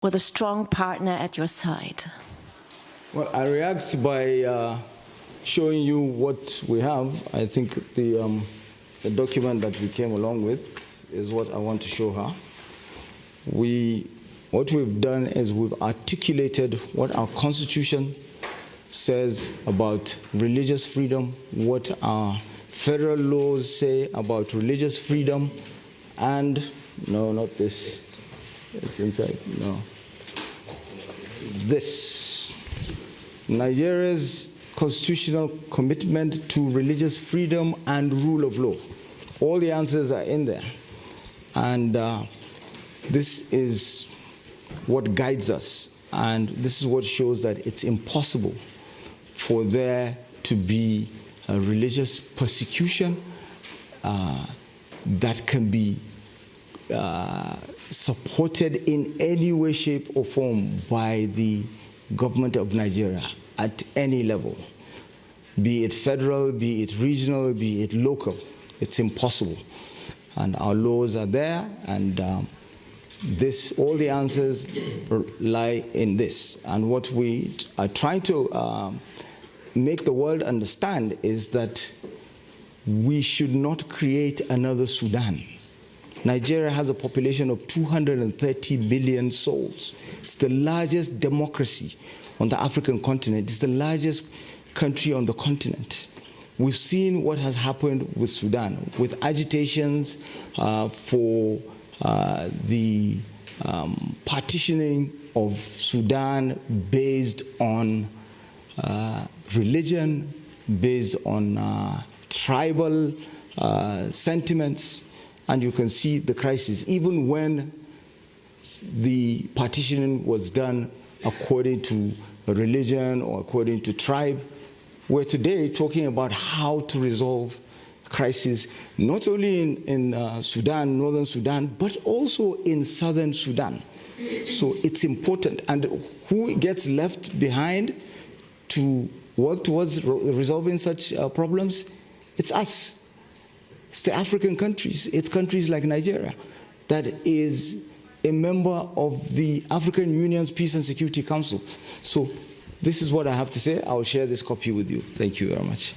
with a strong partner at your side? Well, I react by showing you what we have. I think the document that we came along with is what I want to show her. What we've done is we've articulated what our Constitution says about religious freedom, what our federal laws say about religious freedom, and, no, not this, it's inside, no, this. Nigeria's constitutional commitment to religious freedom and rule of law. All the answers are in there. And this is what guides us. And this is what shows that it's impossible for there to be a religious persecution that can be supported in any way, shape, or form by the government of Nigeria at any level, be it federal, be it regional, be it local. It's impossible. And our laws are there, and all the answers lie in this. And what we are trying to make the world understand is that we should not create another Sudan. Nigeria has a population of 230 million souls. It's the largest democracy on the African continent. It's the largest country on the continent. We've seen what has happened with Sudan, with agitations for the partitioning of Sudan based on religion, based on tribal sentiments, and you can see the crisis. Even when the partitioning was done according to religion or according to tribe, we're today talking about how to resolve crisis, not only in Sudan, northern Sudan, but also in southern Sudan. So it's important. And who gets left behind to work towards resolving such problems? It's us. It's the African countries. It's countries like Nigeria that is a member of the African Union's Peace and Security Council. So this is what I have to say. I will share this copy with you. Thank you very much.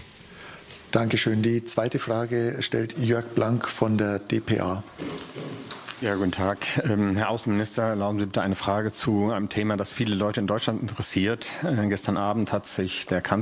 Dankeschön. Die zweite Frage stellt Jörg Blank von der dpa. Ja, guten Tag. Herr Außenminister, erlauben Sie bitte eine Frage zu einem Thema, das viele Leute in Deutschland interessiert. Gestern Abend hat sich der Kanzler